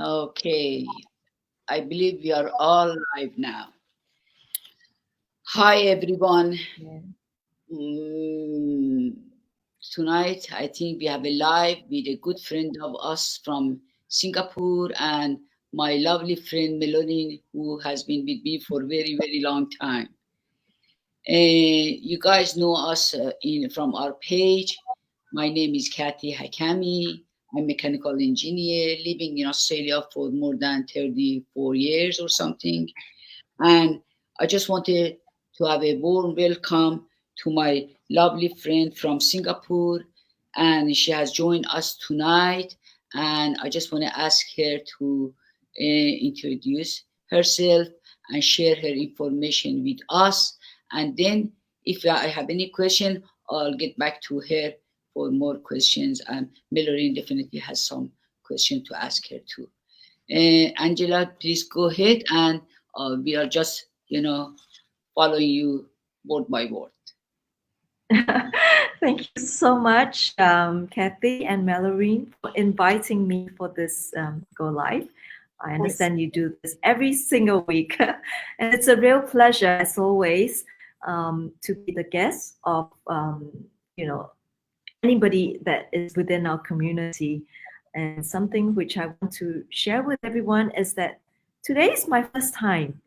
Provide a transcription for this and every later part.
Okay, I believe we are all live now. Hi, everyone. Yeah. Mm, Tonight, I think we have a live with a good friend of us from Singapore and my lovely friend Melanie, who has been with me for a very, very long time. You guys know us from our page. My name is Kathy Hakami. I'm a mechanical engineer living in Australia for more than 34 years or something. And I just wanted to have a warm welcome to my lovely friend from Singapore. And she has joined us tonight. And I just want to ask her to introduce herself and share her information with us. And then, if I have any question, I'll get back to her for more questions. And Melanie definitely has some question to ask her too. Angela, please go ahead, and we are just, following you word by word. Thank you so much, Kathy and Mallory, for inviting me for this Go Live. I understand you do this every single week, and it's a real pleasure, as always, to be the guest of you know anybody that is within our community. And something which I want to share with everyone is that today is my first time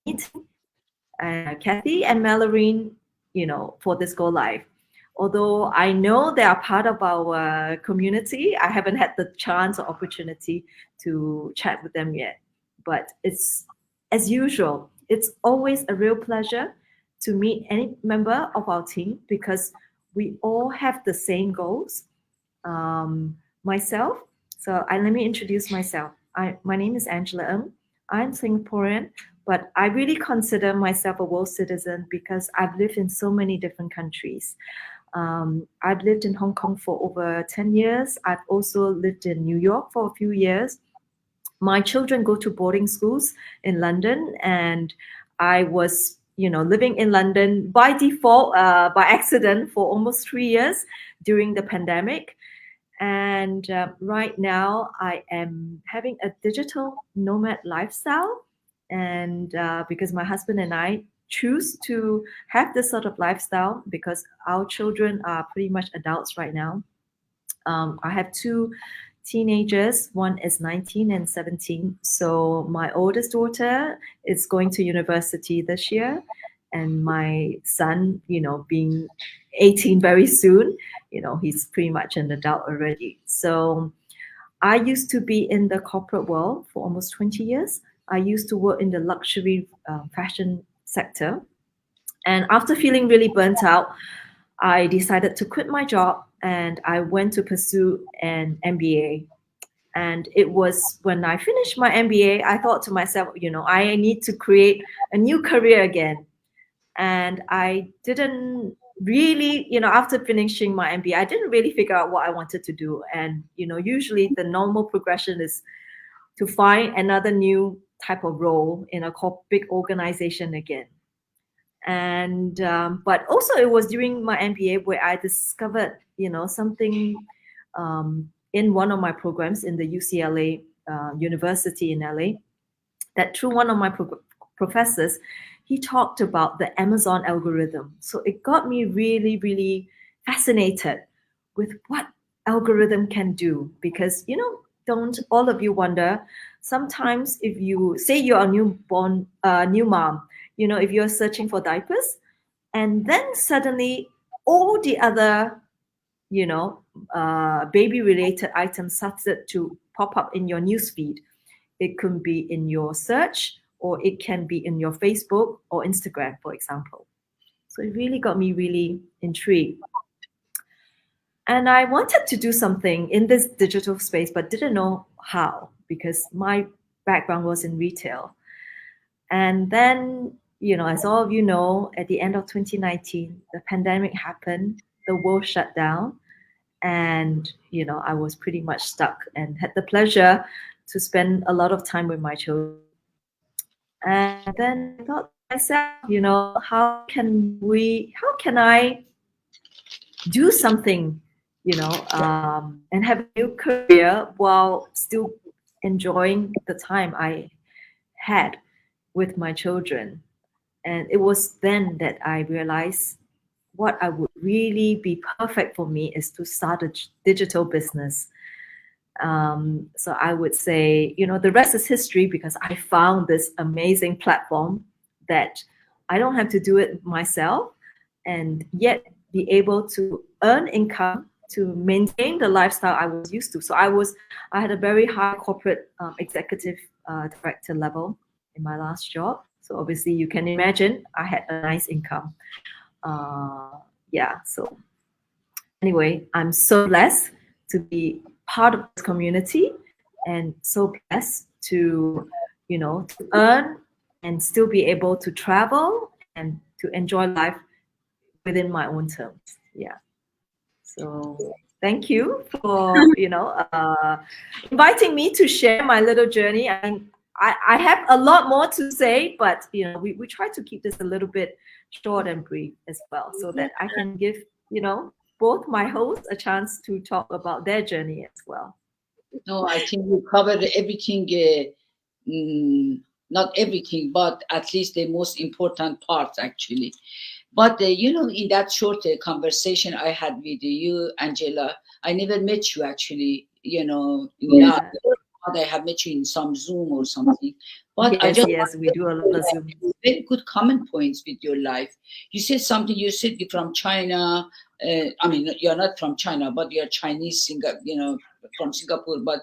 meeting Kathy and Mallory, for this Go Live. Although I know they are part of our community, I haven't had the chance or opportunity to chat with them yet. But it's as usual, it's always a real pleasure to meet any member of our team because we all have the same goals. Myself, let me introduce myself. My name is Angela Ng. I'm Singaporean, but I really consider myself a world citizen because I've lived in so many different countries. I've lived in Hong Kong for over 10 years. I've also lived in New York for a few years. My children go to boarding schools in London, and I was, living in London by default, by accident for almost 3 years during the pandemic. And right now, I am having a digital nomad lifestyle. And because my husband and I choose to have this sort of lifestyle because our children are pretty much adults right now. I have two teenagers. One is 19 and 17. So my oldest daughter is going to university this year, and my son, being 18 very soon, he's pretty much an adult already. So I used to be in the corporate world for almost 20 years. I used to work in the luxury fashion sector. And after feeling really burnt out, I decided to quit my job and I went to pursue an MBA. And it was when I finished my MBA, I thought to myself, I need to create a new career again. And I didn't really, after finishing my MBA, I didn't really figure out what I wanted to do. And, usually the normal progression is to find another new type of role in a big organization again. And but also it was during my MBA where I discovered something in one of my programs in the UCLA University in LA, that through one of my professors, he talked about the Amazon algorithm. So it got me really, really fascinated with what algorithm can do. Because, don't all of you wonder, sometimes if you say you're a newborn, new mom, if you're searching for diapers, and then suddenly all the other, baby related items started to pop up in your newsfeed. It could be in your search, or it can be in your Facebook or Instagram, for example. So it really got me really intrigued. And I wanted to do something in this digital space, but didn't know how because my background was in retail. And then, as all of you know, at the end of 2019, the pandemic happened, the world shut down, and I was pretty much stuck and had the pleasure to spend a lot of time with my children. And then I thought to myself, how can I do something, and have a new career while still enjoying the time I had with my children. And it was then that I realized what I would really be perfect for me is to start a digital business. So I would say, the rest is history because I found this amazing platform that I don't have to do it myself and yet be able to earn income to maintain the lifestyle I was used to. So I had a very high corporate executive director level in my last job. So obviously you can imagine I had a nice income. Yeah, so anyway, I'm so blessed to be part of this community and so blessed to, to earn and still be able to travel and to enjoy life within my own terms. Yeah. So thank you for, inviting me to share my little journey. I mean, I have a lot more to say, but, we try to keep this a little bit short and brief as well so that I can give, both my hosts a chance to talk about their journey as well. No, I think you covered everything. Not everything, but at least the most important parts, actually. But in that short conversation I had with you, Angela, I never met you actually. In live, but I have met you in some Zoom or something. But yes, we do a lot of Zoom. Very good common points with your life. You said something. You said you're from China. I mean, you're not from China, but you're Chinese. From Singapore, but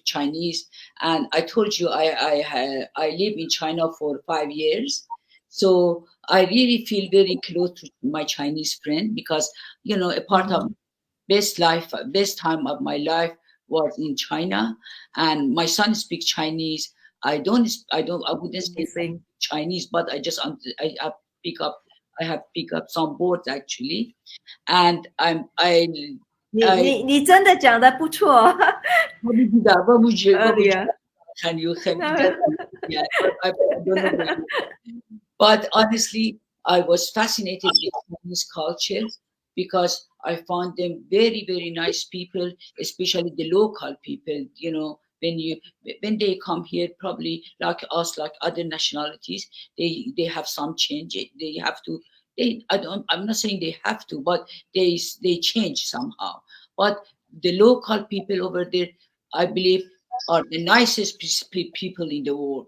Chinese. And I told you I live in China for 5 years, so I really feel very close to my Chinese friend because a part of best time of my life was in China, and my son speaks Chinese. I wouldn't speak Chinese, but I have picked up some words actually, and I 你真的讲得不错。Can you I don't know. But honestly, I was fascinated with Chinese culture because I found them very, very nice people, especially the local people. When they come here, probably like us, like other nationalities, they have some change. They have to. I'm not saying they have to, but they change somehow. But the local people over there, I believe, are the nicest people in the world.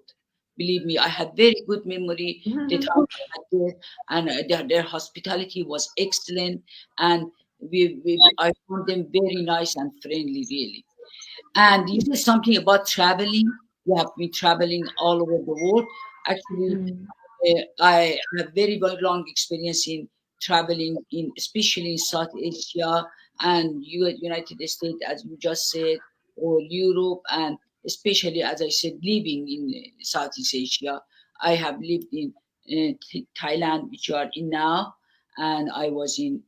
Believe me, I had very good memory the time I had there, and their hospitality was excellent, and I found them very nice and friendly, really. And you said something about traveling. You have been traveling all over the world. Actually, I have very, very long experience in traveling, especially in South Asia and United States, as you just said, or Europe, and especially, as I said, living in Southeast Asia. I have lived in Thailand, which you are in now, and I was in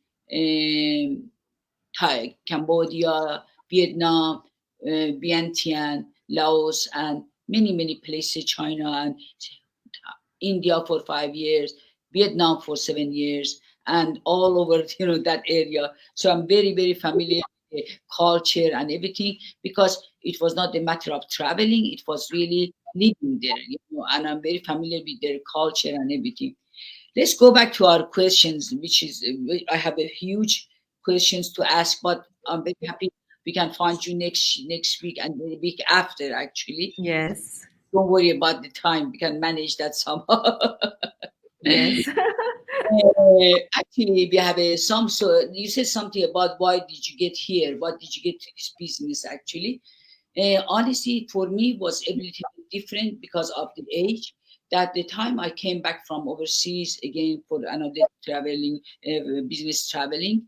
Cambodia, Vietnam, Vientiane, Laos, and many, many places, China and India for 5 years, Vietnam for 7 years, and all over that area. So I'm very, very familiar with the culture and everything because it was not a matter of traveling; it was really living there, and I'm very familiar with their culture and everything. Let's go back to our questions, which is I have a huge questions to ask, but I'm very happy we can find you next week and the week after. Actually, yes. Don't worry about the time. We can manage that somehow. Yes. Actually, we have some. So you said something about why did you get here? What did you get to this business? Actually, honestly, for me, was a little bit different because of the age. That the time I came back from overseas again for another traveling business traveling,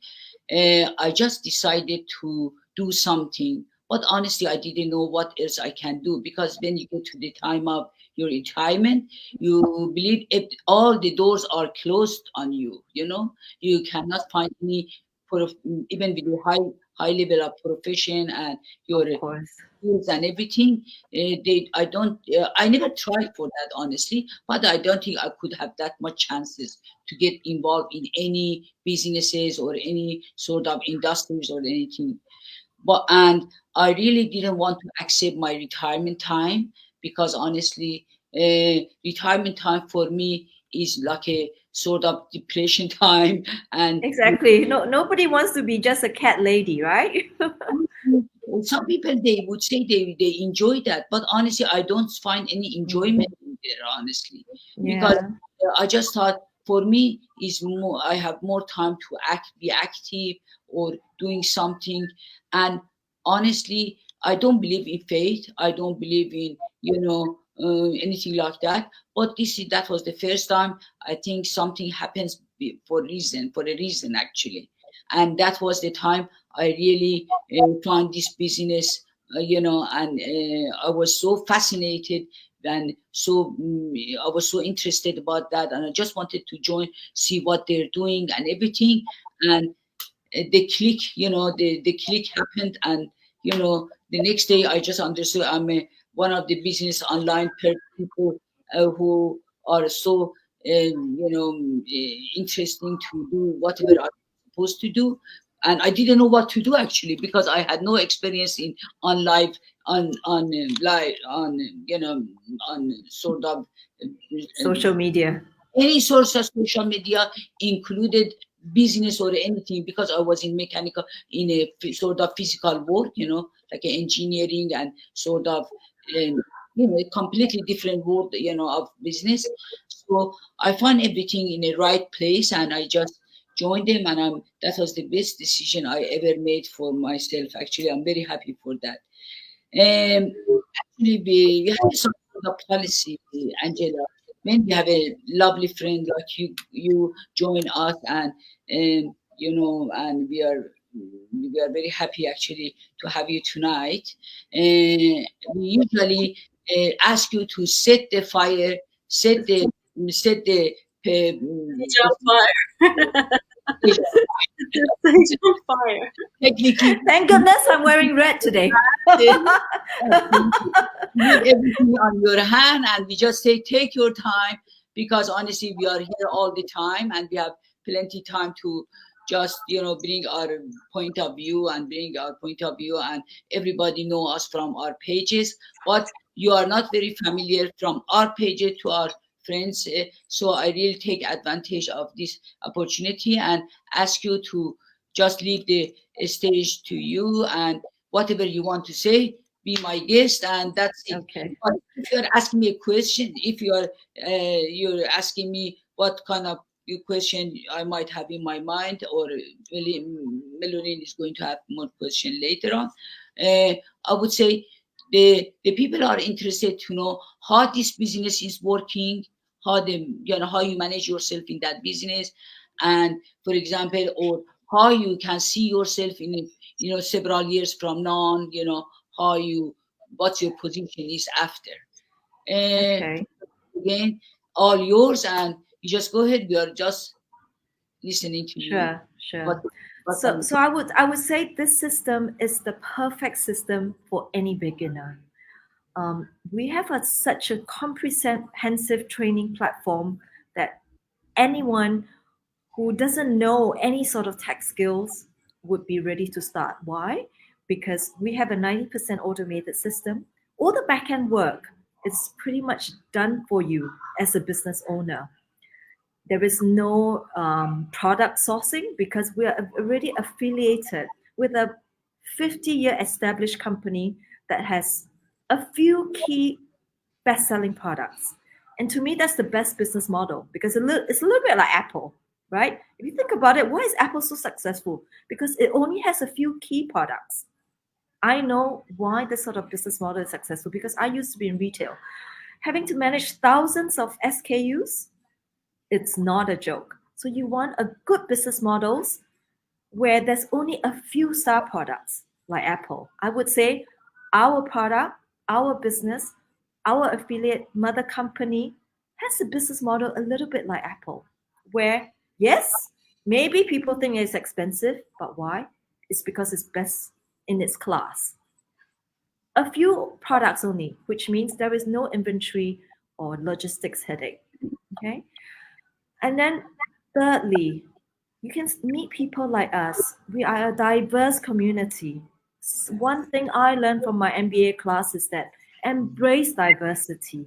I just decided to do something. But honestly, I didn't know what else I can do because when you get to the time of your retirement, you believe all the doors are closed on you. You cannot find any even with your high level of profession and your skills and everything. I never tried for that honestly, but I don't think I could have that much chances to get involved in any businesses or any sort of industries or anything. and I really didn't want to accept my retirement time, because honestly, retirement time for me is like a sort of depression time. And Exactly. No, nobody wants to be just a cat lady, right? some people, they would say they enjoy that, but honestly, I don't find any Mm. enjoyment in there, honestly, because Yeah. I just thought, for me is more, I have more time to be active or doing something. And honestly, I don't believe in faith. I don't believe in, anything like that. But that was the first time I think something happens for a reason actually. And that was the time I really found this business, and I was so fascinated, and I was so interested about that, and I just wanted to join, see what they're doing and everything. And the click, the click happened, and the next day I just understood I'm one of the business online people who are so interesting to do whatever I'm supposed to do. And I didn't know what to do actually, because I had no experience in on live on live on on sort of Social media. any source of social media, included business or anything, because I was in mechanical, in a sort of physical work, like engineering, and sort of a completely different world, of business. So I found everything in the right place, and I just joined them, and that was the best decision I ever made for myself. Actually, I'm very happy for that. Actually, we have some sort of policy, Angela. When we have a lovely friend like you join us, and we are very happy actually to have you tonight. We usually ask you to set the fire, set the set the Stage on fire. Stage on fire. technically Thank goodness I'm wearing red today. leave everything on your hand, and we just say take your time, because honestly we are here all the time, and we have plenty time to just bring our point of view, and everybody know us from our pages, but you are not very familiar from our pages to our friends. So I really take advantage of this opportunity and ask you to just leave the stage to you, and whatever you want to say, be my guest, and that's it. Okay. But if you're asking me a question, if you're asking me what kind of question I might have in my mind, or Melanie is going to have more question later on, I would say the people are interested to know how this business is working, how you manage yourself in that business, and for example, or how you can see yourself in several years from now, how you what your position is after. Uh, Okay. Again, all yours, and you just go ahead. We are just listening to you. Sure, What sure. what So, can so I would say this system is the perfect system for any beginner. We have such a comprehensive training platform that anyone who doesn't know any sort of tech skills would be ready to start. Why? Because we have a 90% automated system. All the back-end work is pretty much done for you as a business owner. There is no product sourcing because we are already affiliated with a 50-year established company that has a few key best-selling products. And to me, that's the best business model because it's a little bit like Apple, right? If you think about it, why is Apple so successful? Because it only has a few key products. I know why this sort of business model is successful because I used to be in retail. Having to manage thousands of SKUs, it's not a joke. So you want a good business models where there's only a few star products like Apple. I would say our product, our business, our affiliate mother company has a business model a little bit like Apple, where yes, maybe people think it's expensive, but why? It's because it's best in its class. A few products only, which means there is no inventory or logistics headache. Okay. And then, thirdly, you can meet people like us. We are a diverse community. one thing I learned from my MBA class is that embrace diversity.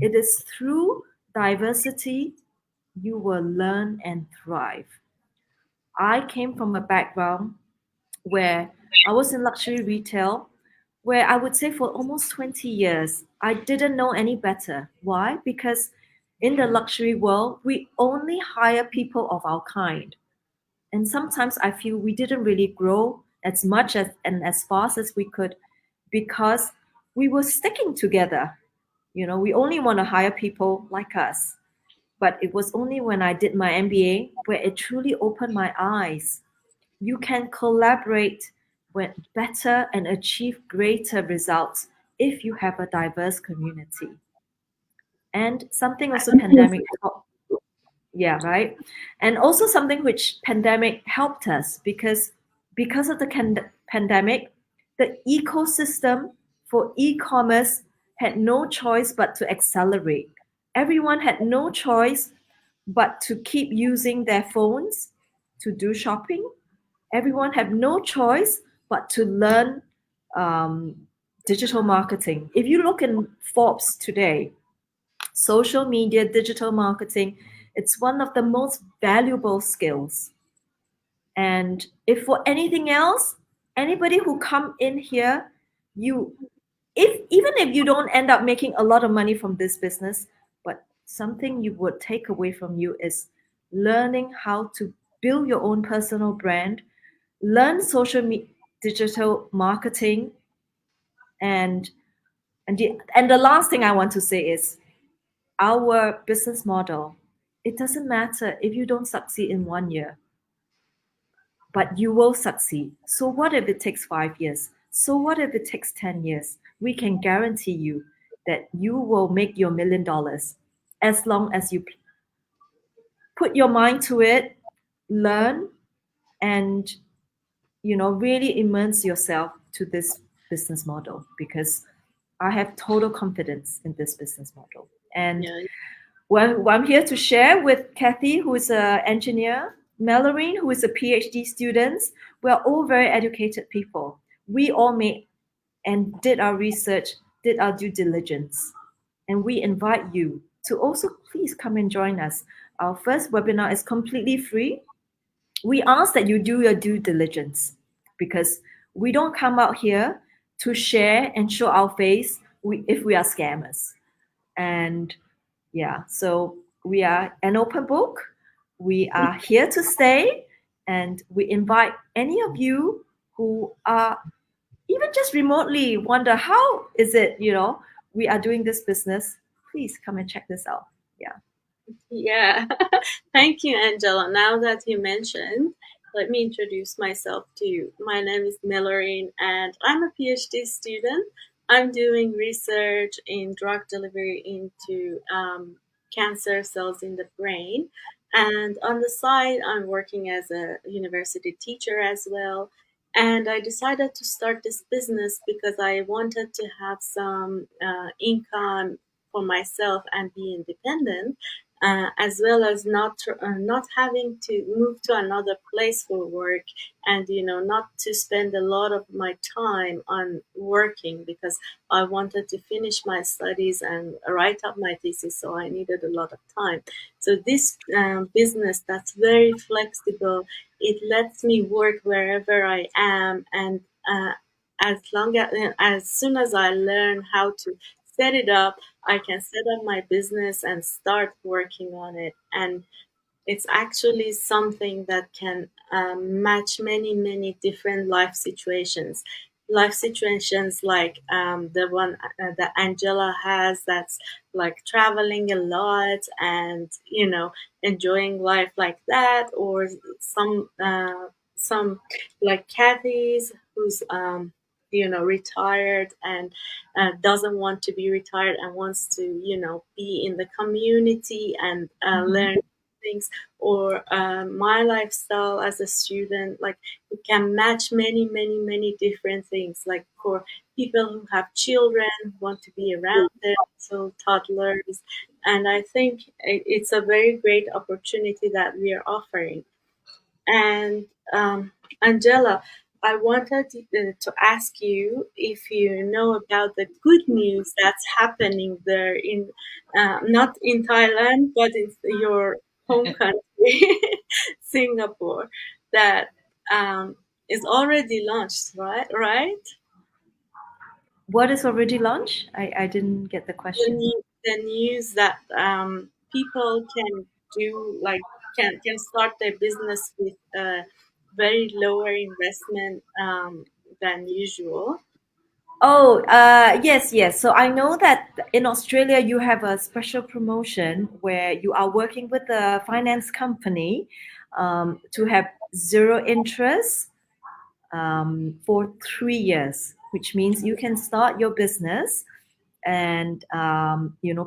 It is through diversity you will learn and thrive. I came from a background where I was in luxury retail, where I would say for almost 20 years, I didn't know any better. Why? Because in the luxury world, we only hire people of our kind. And sometimes I feel we didn't really grow as much as and as fast as we could because we were sticking together. We only want to hire people like us. But it was only when I did my MBA where it truly opened my eyes. You can collaborate with better and achieve greater results if you have a diverse community. And something also pandemic helped, yeah, right. And also something which pandemic helped us because of the pandemic, the ecosystem for e-commerce had no choice but to accelerate. Everyone had no choice but to keep using their phones to do shopping. Everyone had no choice but to learn um, digital marketing. If you look in Forbes today, social media, digital marketing, it's one of the most valuable skills. And if for anything else, anybody who come in here, you if even if you don't end up making a lot of money from this business, but something you would take away from you is learning how to build your own personal brand, learn digital marketing, and the last thing I want to say is our business model. It doesn't matter if you don't succeed in 1 year, but you will succeed. So what if it takes 5 years? So what if it takes 10 years? We can guarantee you that you will make your $1 million as long as you put your mind to it, learn, and really immerse yourself to this business model, because I have total confidence in this business model. And Yeah. well, I'm here to share with Kathy, who is an engineer, Mallory, who is a PhD student. We're all very educated people. We all made and did our research, did our due diligence. And we invite you to also please come and join us. Our first webinar is completely free. We ask that you do your due diligence, because we don't come out here to share and show our face if we are scammers. And yeah, so we are an open book. We are here to stay, and we invite any of you who are even just remotely wonder how is it, we are doing this business. Please come and check this out. Yeah. Yeah. Thank you, Angela. Now that you mentioned, let me introduce myself to you. My name is Millerine, and I'm a PhD student. I'm doing research in drug delivery into cancer cells in the brain. And on the side, I'm working as a university teacher as well. And I decided to start this business because I wanted to have some income for myself and be independent, as well as not having to move to another place for work, and not to spend a lot of my time on working, because I wanted to finish my studies and write up my thesis, so I needed a lot of time. So this business that's very flexible, it lets me work wherever I am, and as soon as I learn how to set it up, I can set up my business and start working on it. And it's actually something that can match many, many different life situations. Life situations like the one that Angela has, that's like traveling a lot and enjoying life like that, or some like Kathy's, who's retired and doesn't want to be retired and wants to be in the community and learn things, or my lifestyle as a student. Like, it can match many, many, many different things, like for people who have children, who want to be around them, so toddlers. And I think it's a very great opportunity that we are offering. And Angela, I wanted to ask you if you know about the good news that's happening there in not in Thailand, but in your home country, Singapore, that is already launched, right? Right? What is already launched? I didn't get the question. The news that people can do like can start their business with a very lower investment than usual. Oh, yes, yes. So I know that in Australia you have a special promotion where you are working with a finance company to have zero interest for 3 years, which means you can start your business and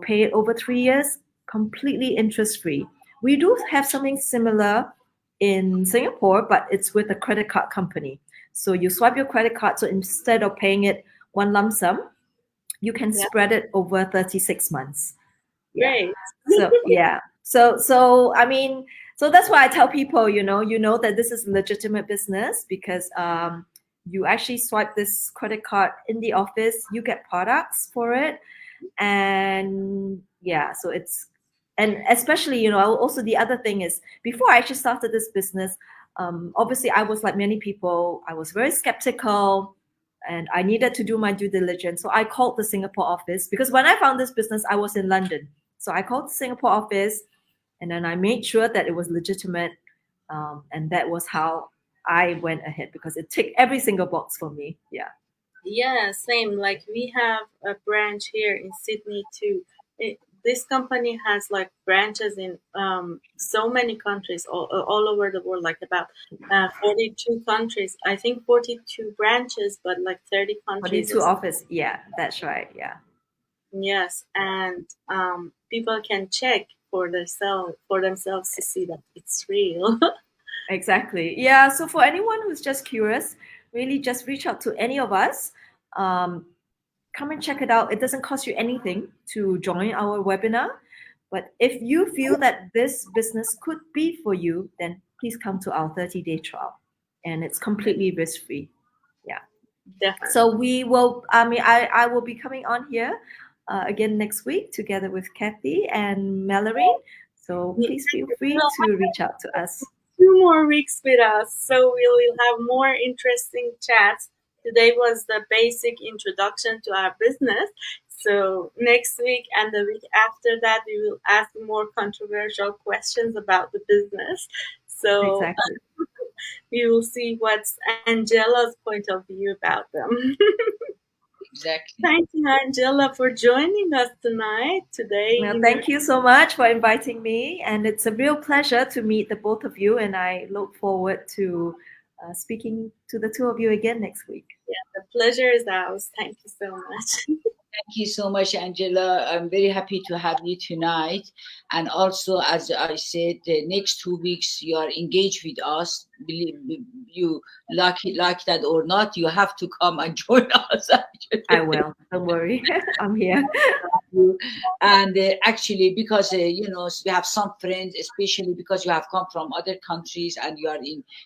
pay it over 3 years completely interest free. We do have something similar in Singapore, but it's with a credit card company. So you swipe your credit card. So instead of paying it one lump sum, you can Yeah, spread it over 36 months. Yeah. great. So yeah. So I mean, so that's why I tell people, that this is legitimate business because you actually swipe this credit card in the office, you get products for it, and yeah, so it's, and especially, also the other thing is before I actually started this business, obviously I was like many people, I was very skeptical and I needed to do my due diligence. So I called the Singapore office because when I found this business, I was in London. So I called the Singapore office and then I made sure that it was legitimate. And that was how I went ahead because it ticked every single box for me. Yeah. Yeah, same. Like we have a branch here in Sydney too. This company has like branches in so many countries all over the world, like about 42 countries. I think 42 branches, but like 30 countries. 42 office. Yeah, that's right. Yeah. Yes, and people can check for themselves to see that it's real. Exactly. Yeah. So for anyone who's just curious, really just reach out to any of us. Um, Come and check it out. It doesn't cost you anything to join our webinar. But if you feel that this business could be for you, then please come to our 30-day trial. And it's completely risk-free. Yeah. Definitely. So we will, I will be coming on here again next week together with Kathy and Mallory. So please feel free to reach out to us. 2 more weeks with us, so we will have more interesting chats. Today was the basic introduction to our business. So next week and the week after that, we will ask more controversial questions about the business. So Exactly. we will see what's Angela's point of view about them. Exactly. Thank you, Angela, for joining us tonight. Today. Well, thank you so much for inviting me. And it's a real pleasure to meet the both of you. And I look forward to speaking to the two of you again next week. Yeah, the pleasure is ours. Thank you so much. Thank you so much, Angela. I'm very happy to have you tonight. And also, as I said, the next 2 weeks you are engaged with us. Believe you, like that or not, you have to come and join us. Actually. I will. Don't worry. I'm here. And actually, because we have some friends, especially because you have come from other countries and you are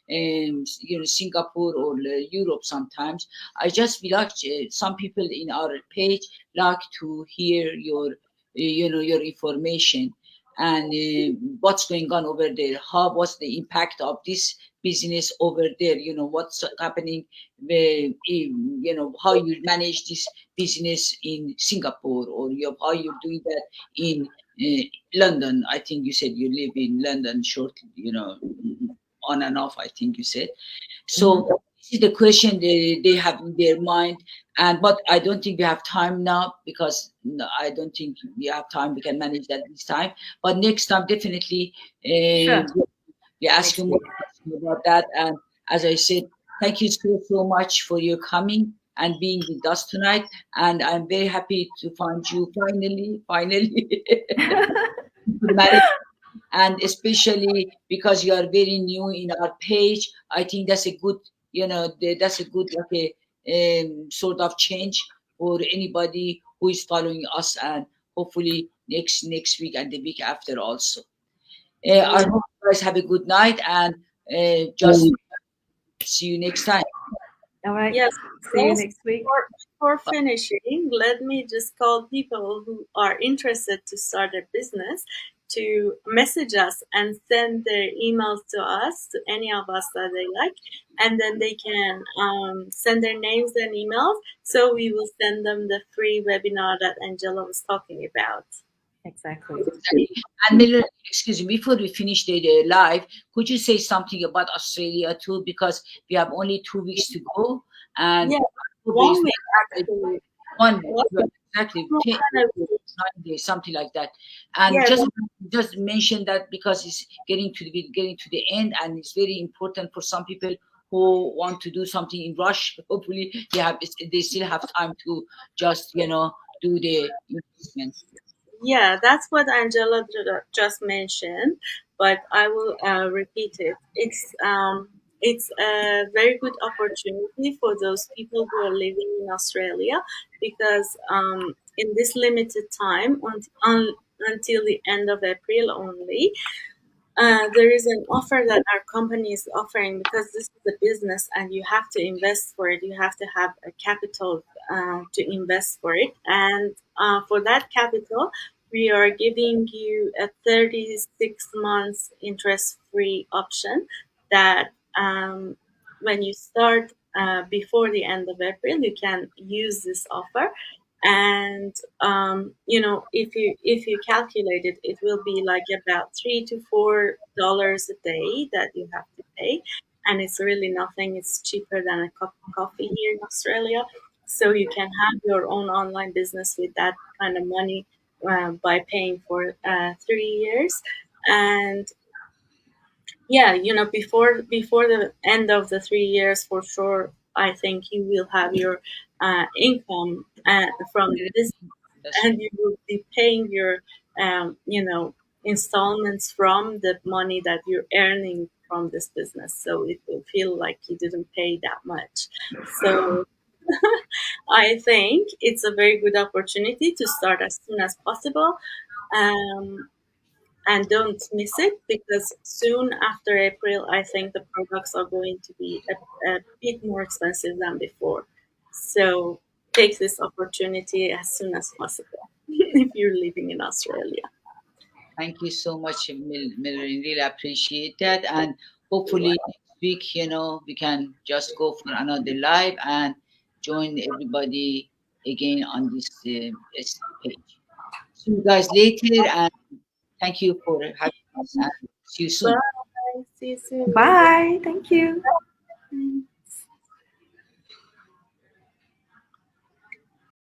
in Singapore or Europe sometimes. I just would like some people in our page like to hear your your information and what's going on over there, what's the impact of this business over there, what's happening, how you manage this business in Singapore, or how you're doing that in London. I think you said you live in London shortly, on and off, I think you said. So this is the question they have in their mind. But I don't think we have time now, because I don't think we have time. We can manage that this time. But next time, definitely, Sure. we ask you more questions about that. And as I said, thank you so much for your coming and being with us tonight. And I'm very happy to find you finally. And especially because you are very new in our page, I think that's a good, that's a good like a sort of change for anybody who is following us, and hopefully next week and the week after also. I hope you guys have a good night, and just see you next time. All right. Yes. See you Also, next week. for finishing, let me just call people who are interested to start a business to message us and send their emails to us, to any of us that they like, and then they can send their names and emails. So we will send them the free webinar that Angela was talking about. Exactly. And Miller, excuse me, before we finish the live, could you say something about Australia too? Because we have only 2 weeks to go, and Yeah, based 1 week actually. one What? exactly 2 9 days, something like that. And Yes, just mention that because it's getting to the end, and it's very important for some people who want to do something in rush. Hopefully, they still have time to just do the investment. yeah, that's what Angela just mentioned, but I will repeat it. It's a very good opportunity for those people who are living in Australia because in this limited time, until the end of April only, there is an offer that our company is offering because this is a business and you have to invest for it. You have to have a capital to invest for it. And for that capital, we are giving you a 36 months interest free option that when you start before the end of April, you can use this offer. And if you calculate it, it will be like about $3 to $4 a day that you have to pay, and it's really nothing. It's cheaper than a cup of coffee here in Australia, so you can have your own online business with that kind of money by paying for 3 years. And yeah, before the end of the 3 years, for sure, I think you will have your income from the business, That's and you will be paying your installments from the money that you're earning from this business, so it will feel like you didn't pay that much. So I think it's a very good opportunity to start as soon as possible. um, and don't miss it, because soon after April, I think the products are going to be a bit more expensive than before. So take this opportunity as soon as possible if you're living in Australia. Thank you so much, Miller. Really appreciate that. And hopefully next week, we can just go for another live and join everybody again on this page. See you guys later, and thank you for having us. And see you soon. Bye. See you soon. Bye. Thank you. Bye.